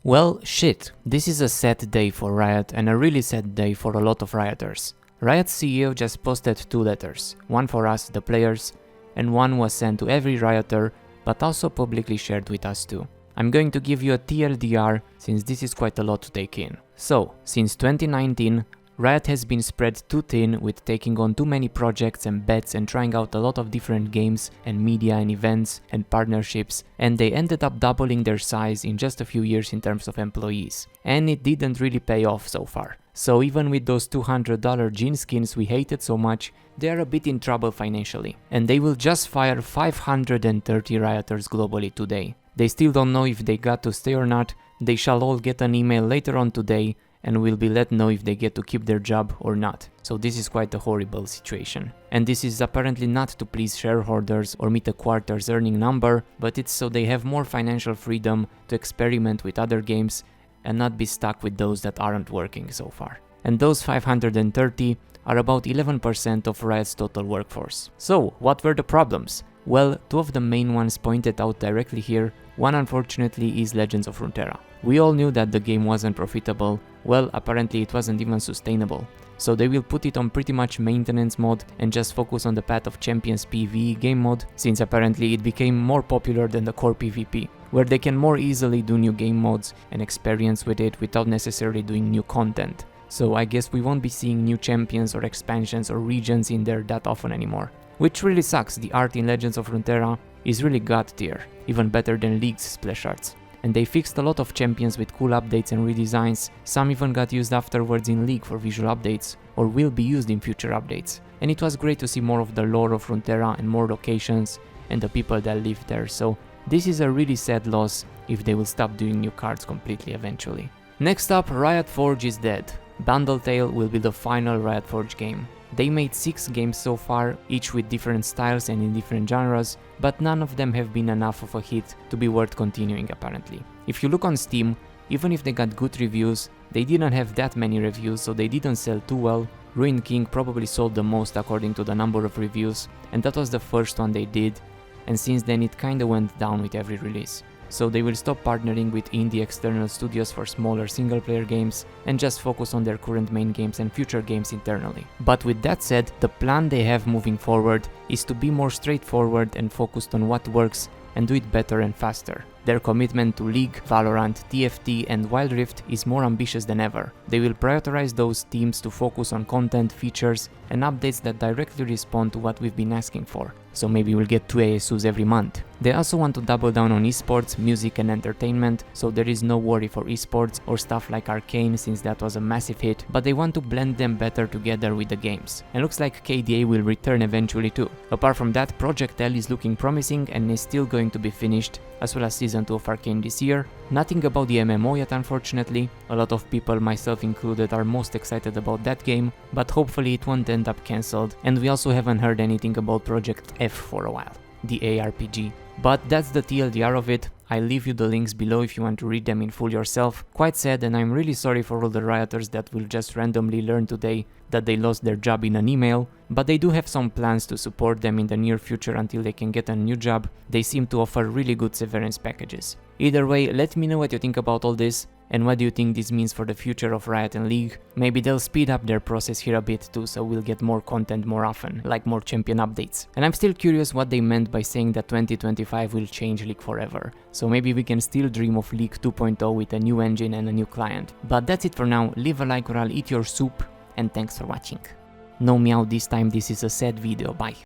Well, shit, this is a sad day for Riot and a really sad day for a lot of Rioters. Riot's CEO just posted 2 letters, one for us, the players, and one was sent to every Rioter, but also publicly shared with us too. I'm going to give you a TLDR since this is quite a lot to take in. So, since 2019, Riot has been spread too thin with taking on too many projects and bets and trying out a lot of different games and media and events and partnerships, and they ended up doubling their size in just a few years in terms of employees. And it didn't really pay off so far. So even with those $200 gin skins we hated so much, they are a bit in trouble financially. And they will just fire 530 Rioters globally today. They still don't know if they got to stay or not. They shall all get an email later on today and will be let know if they get to keep their job or not. So this is quite a horrible situation. And this is apparently not to please shareholders or meet a quarter's earning number, but it's so they have more financial freedom to experiment with other games and not be stuck with those that aren't working so far. And those 530 are about 11% of Riot's total workforce. So, what were the problems? Well, 2 of the main ones pointed out directly here. One unfortunately is Legends of Runeterra. We all knew that the game wasn't profitable. Well, apparently it wasn't even sustainable. So they will put it on pretty much maintenance mode and just focus on the Path of Champions PvE game mode, since apparently it became more popular than the core PvP, where they can more easily do new game modes and experience with it without necessarily doing new content. So I guess we won't be seeing new champions or expansions or regions in there that often anymore. Which really sucks. The art in Legends of Runeterra is really god tier, even better than League's splash arts. And they fixed a lot of champions with cool updates and redesigns. Some even got used afterwards in League for visual updates, or will be used in future updates. And it was great to see more of the lore of Runeterra and more locations and the people that live there, so this is a really sad loss if they will stop doing new cards completely eventually. Next up, Riot Forge is dead. Bundle Tale will be the final Riot Forge game. They made 6 games so far, each with different styles and in different genres, but none of them have been enough of a hit to be worth continuing apparently. If you look on Steam, even if they got good reviews, they didn't have that many reviews, so they didn't sell too well. Ruin King probably sold the most according to the number of reviews, and that was the first one they did, and since then it kinda went down with every release. So they will stop partnering with indie external studios for smaller single-player games and just focus on their current main games and future games internally. But with that said, the plan they have moving forward is to be more straightforward and focused on what works and do it better and faster. Their commitment to League, Valorant, TFT and Wild Rift is more ambitious than ever. They will prioritize those teams to focus on content, features and updates that directly respond to what we've been asking for. So maybe we'll get 2 ASUs every month. They also want to double down on esports, music and entertainment, so there is no worry for esports or stuff like Arcane since that was a massive hit, but they want to blend them better together with the games. And looks like KDA will return eventually too. Apart from that, Project L is looking promising and is still going to be finished, as well as Season 2 of Arcane this year. Nothing about the MMO yet unfortunately. A lot of people, myself included, are most excited about that game, but hopefully it won't end up cancelled. And we also haven't heard anything about Project F for a while, the ARPG. But that's the TLDR of it. I'll leave you the links below if you want to read them in full yourself. Quite sad, and I'm really sorry for all the Rioters that will just randomly learn today that they lost their job in an email, but they do have some plans to support them in the near future until they can get a new job. They seem to offer really good severance packages. Either way, let me know what you think about all this, and what do you think this means for the future of Riot and League. Maybe they'll speed up their process here a bit too, so we'll get more content more often, like more champion updates. And I'm still curious what they meant by saying that 2025 will change League forever, so maybe we can still dream of League 2.0 with a new engine and a new client. But that's it for now. Leave a like or I'll eat your soup, and thanks for watching. No meow this time, this is a sad video, bye.